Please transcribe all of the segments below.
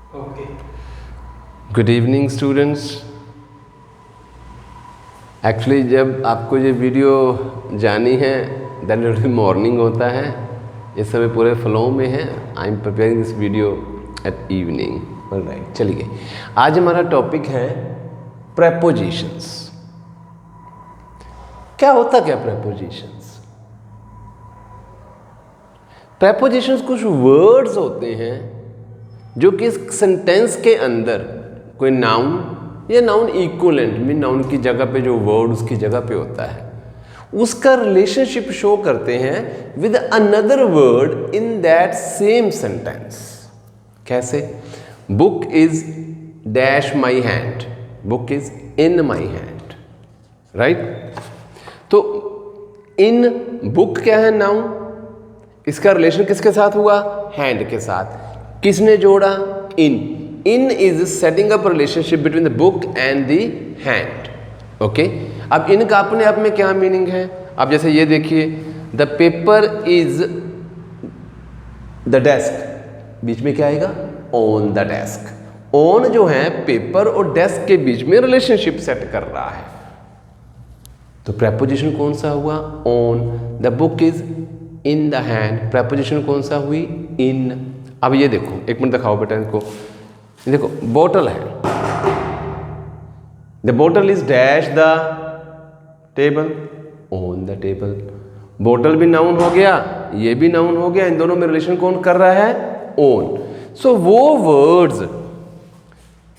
Okay. Good evening students. Actually जब आपको ये वीडियो जानी है दैट इट मॉर्निंग होता है, इस समय पूरे फ्लो में है। I am preparing this video at evening. Alright, चलिए आज हमारा टॉपिक है प्रेपोजिशंस। क्या होता क्या प्रेपोजिशंस? प्रेपोजिशंस कुछ वर्ड्स होते हैं जो कि इस सेंटेंस के अंदर कोई नाउन या नाउन इक्विवेलेंट में नाउन की जगह पे जो वर्ड उसकी जगह पे होता है उसका रिलेशनशिप शो करते हैं with another word in that same sentence. कैसे? Book is dash my hand, book is in my hand, right? तो इन बुक क्या है? नाउन। इसका रिलेशन किसके साथ हुआ? हैंड के साथ। किसने जोड़ा? In. In is setting up relationship between the book and the hand. Okay, अब इन का अपने आप में क्या मीनिंग है? अब जैसे ये देखिए, the paper is the desk, बीच में क्या आएगा? On the desk. ऑन जो है पेपर और डेस्क के बीच में रिलेशनशिप सेट कर रहा है। तो प्रेपोजिशन कौन सा हुआ? On. The book is in the hand, preposition कौन सा हुई? इन। अब ये देखो, एक मिनट दिखाओ बेटा इनको। देखो, बोतल है, द बोतल is dash the table, on the table. बोतल भी नाउन हो गया, ये भी नाउन हो गया, इन दोनों में रिलेशन कौन कर रहा है? ऑन। सो वो वर्ड्स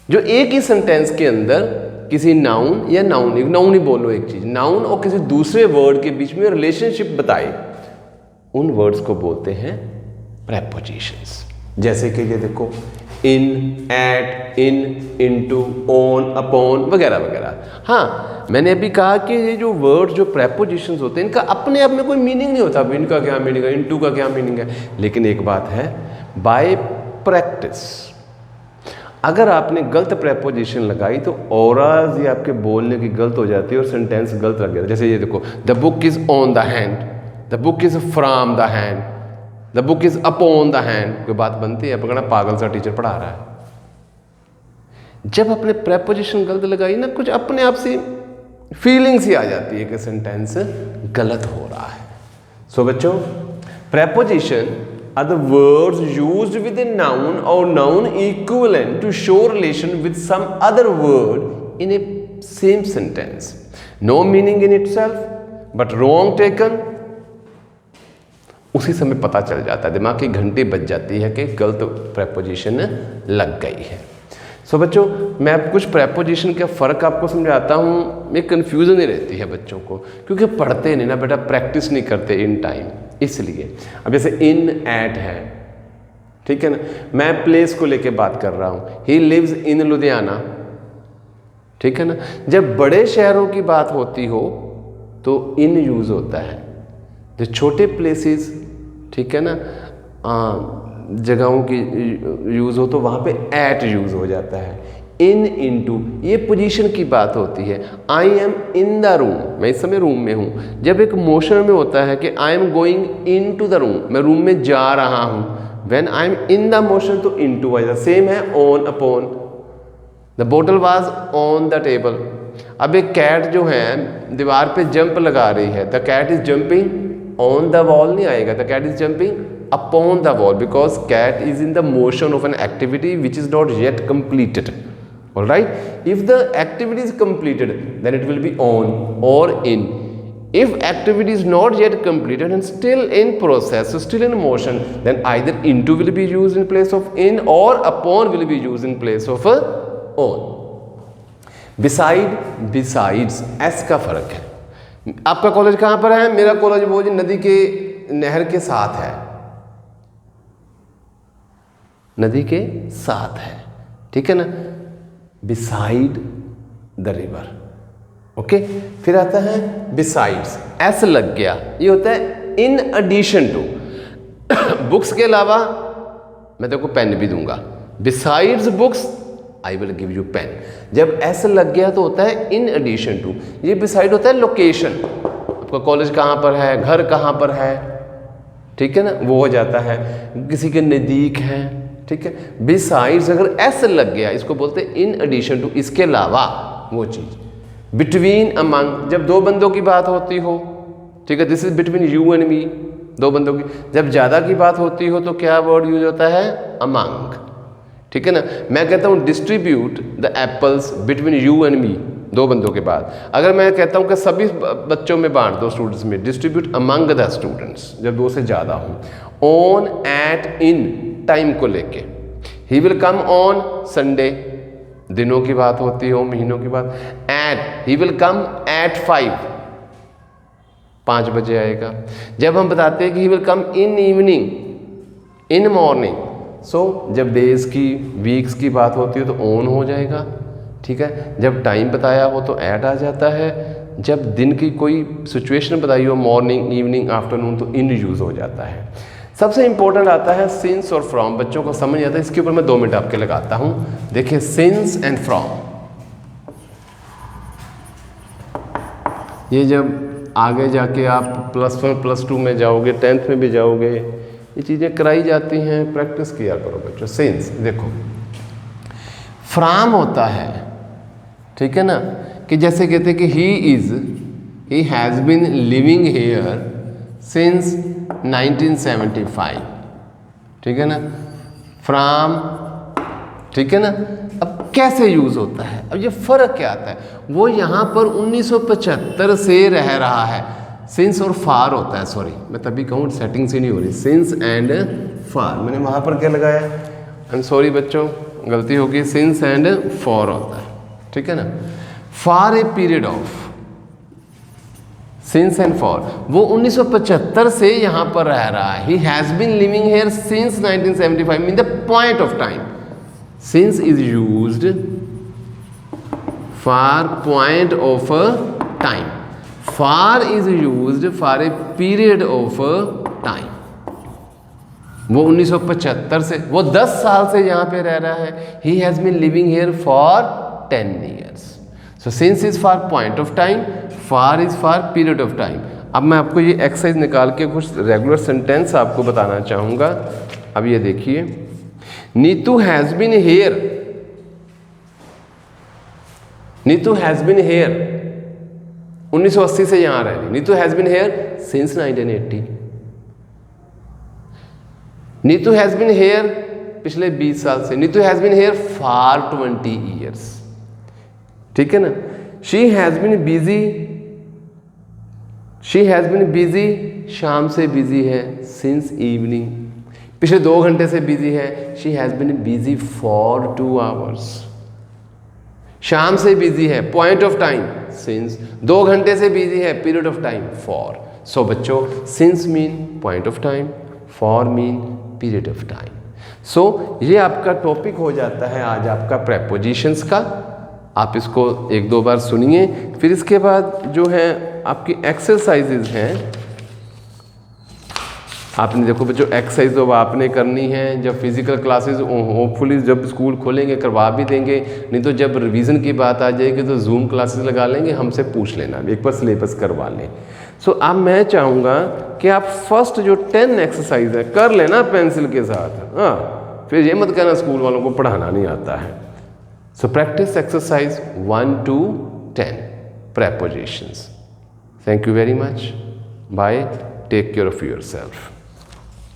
जो एक ही सेंटेंस के अंदर किसी नाउन या नाउन ही बोलो, एक चीज नाउन और किसी दूसरे वर्ड के बीच में रिलेशनशिप बताए, उन वर्ड्स को बोलते हैं प्रेपोजिशंस। जैसे कि ये देखो, in, at, in, into, on, upon वगैरह वगैरह। हाँ, मैंने अभी कहा कि ये जो वर्ड जो प्रेपोजिशंस होते हैं इनका अपने आप में कोई मीनिंग नहीं होता। इनका क्या मीनिंग है, इनटू का क्या मीनिंग है, लेकिन एक बात है, बाय प्रैक्टिस अगर आपने गलत प्रेपोजिशन लगाई तो औराज ये आपके बोलने की गलत हो जाती है और सेंटेंस गलत लग जाता है। जैसे ये देखो, the book is on the hand, the book is from the hand, the book is upon the hand. कोई बात बनती है? पकड़ा, पागल सा टीचर पढ़ा रहा है। जब अपने प्रेपोजिशन गलत लगाई ना, कुछ अपने आप से फीलिंग्स ही आ जाती है कि सेंटेंस गलत हो रहा है। सो बच्चों, preposition are the words used with a noun और noun equivalent to show relation with some other word in a same sentence. No meaning in itself but wrong taken. उसी समय पता चल जाता है, दिमाग की घंटी बज जाती है कि गलत प्रेपोजिशन लग गई है। सो बच्चों, मैं अब कुछ प्रेपोजिशन का फ़र्क आपको समझाता हूँ। ये कन्फ्यूज़न ही रहती है बच्चों को, क्योंकि पढ़ते नहीं ना बेटा, प्रैक्टिस नहीं करते इन टाइम, इसलिए। अब जैसे इन, एट है, ठीक है ना, मैं प्लेस को लेके बात कर रहा हूँ, ही लिव्स इन लुधियाना, ठीक है ना। जब बड़े शहरों की बात होती हो तो इन यूज़ होता है, जो छोटे प्लेसेस, ठीक है ना, जगहों की यूज़ हो तो वहाँ पे एट यूज़ हो जाता है। इन, इनटू, ये पोजीशन की बात होती है। आई एम इन द रूम, मैं इस समय रूम में हूँ। जब एक मोशन में होता है कि I am going into the room, मैं रूम में जा रहा हूँ। When I am in the motion तो इनटू आएगा। सेम है on, upon. The bottle was on the table. अब एक कैट जो है दीवार पे जंप लगा रही है, the cat is jumping on the wall नहीं आएगा, the cat is jumping upon the wall because cat is in the motion of an activity which is not yet completed. All right, if the activity is completed then it will be on or in. If activity is not yet completed and still in process, so still in motion, then either into will be used in place of in or upon will be used in place of on. Beside, besides, s का फर्क है। आपका college कहाँ पर है? मेरा college वो जो नदी के नहर के साथ है, नदी के साथ है, ठीक है ना, बिसाइड द रिवर। ओके, फिर आता है बिसाइड्स, एस लग गया, ये होता है इन एडिशन टू। बुक्स के अलावा मैं तेरे को पेन भी दूंगा, besides books I will give you pen. जब एस लग गया तो होता है इन एडिशन टू। ये बिसाइड होता है लोकेशन, आपका कॉलेज कहाँ पर है, घर कहाँ पर है, ठीक है ना, वो हो जाता है। किसी के नज़दीक है, ठीक है। बिसाइड्स अगर एस लग गया, इसको बोलते हैं इन एडिशन टू, इसके अलावा वो चीज़। बिटवीन अमंग, जब दो बंदों की बात होती हो, ठीक है, this is between you and me, दो बंदों की। जब ज़्यादा की बात होती हो तो क्या वर्ड यूज होता है? अमंग, ठीक है ना। मैं कहता हूँ distribute the apples between you and me, दो बंदों के बाद। अगर मैं कहता हूँ कि सभी बच्चों में बांट दो, स्टूडेंट्स में, डिस्ट्रीब्यूट अमंग द स्टूडेंट्स, जब दो से ज़्यादा हो। ऑन, एट, इन, टाइम को लेके। He will come on Sunday, दिनों की बात होती हो, महीनों की बात। At, he will come at 5 बजे आएगा। जब हम बताते हैं कि he will come in evening, in morning, so जब डेज की, वीक्स की बात होती है तो ऑन हो जाएगा, ठीक है। जब टाइम बताया हो तो एट आ जाता है। जब दिन की कोई सिचुएशन बताई हो, मॉर्निंग, इवनिंग, आफ्टरनून, तो इन यूज़ हो जाता है। सबसे इंपॉर्टेंट आता है सिंस और फ्रॉम, बच्चों को समझ आता है। इसके ऊपर मैं 2 मिनट आपके लगाता हूँ। देखिए सिंस एंड फ्रॉम, ये जब आगे जाके आप +1 +2 में जाओगे, 10th में भी जाओगे, ये चीज़ें कराई जाती हैं, प्रैक्टिस किया करो बच्चों। सिंस, देखो फ्रॉम होता है, ठीक है ना, कि जैसे कहते हैं कि he has been living here since 1975, ठीक है ना, फ्रॉम, ठीक है ना। अब कैसे यूज़ होता है? अब ये फ़र्क क्या आता है? वो यहाँ पर 1975 से रह रहा है। सिंस और फार होता है, सॉरी मैं तभी कहूँ सेटिंग से नहीं हो रही, सिंस एंड फार, मैंने वहाँ पर क्या लगाया? आई एम सॉरी बच्चों, गलती होगी। सिंस एंड फॉर होता है, ठीक है ना। For a period of, since and for, वो 1975 से यहाँ पर रह रहा है। He has been living here since 1975 mean the point of time. Since is used for point of time. For is used for a period of time. वो 1975 से, वो 10 साल से यहाँ पे रह रहा है। He has been living here for 10 years. So since is for point of time, for is for period of time. अब मैं आपको ये एक्सरसाइज निकाल के कुछ रेगुलर सेंटेंस आपको बताना चाहूँगा। अब ये देखिए, Neetu has been here, Neetu has been here 1980 से यहाँ रह रही। Neetu has been here since 1980। Neetu has been here पिछले 20 साल से। Neetu has been here for 20 years, ठीक है ना। She has been busy, she has been busy, शाम से बिजी है, सिंस इवनिंग, पिछले 2 घंटे से बिजी है। She has been busy for 2 hours, शाम से बिजी है, पॉइंट ऑफ टाइम सिंस, 2 घंटे से बिजी है, period of time for. So बच्चों, since mean point of time, for mean period of time. So ये आपका टॉपिक हो जाता है आज आपका प्रेपोजिशंस का। आप इसको 1-2 बार सुनिए, फिर इसके बाद जो है आपकी एक्सरसाइजेज हैं, आपने देखो बच्चों एक्सरसाइज तो आपने करनी है। जब फिजिकल क्लासेस होपफुली जब स्कूल खोलेंगे करवा भी देंगे, नहीं तो जब रिवीजन की बात आ जाएगी तो जूम क्लासेस लगा लेंगे, हमसे पूछ लेना, एक बार सिलेबस करवा लें। सो अब मैं चाहूँगा कि आप फर्स्ट जो 10 एक्सरसाइज है कर लेना पेंसिल के साथ। हाँ, फिर ये मत कहना स्कूल वालों को पढ़ाना नहीं आता है। So practice exercise 1 to 10 prepositions. Thank you very much. Bye. Take care of yourself.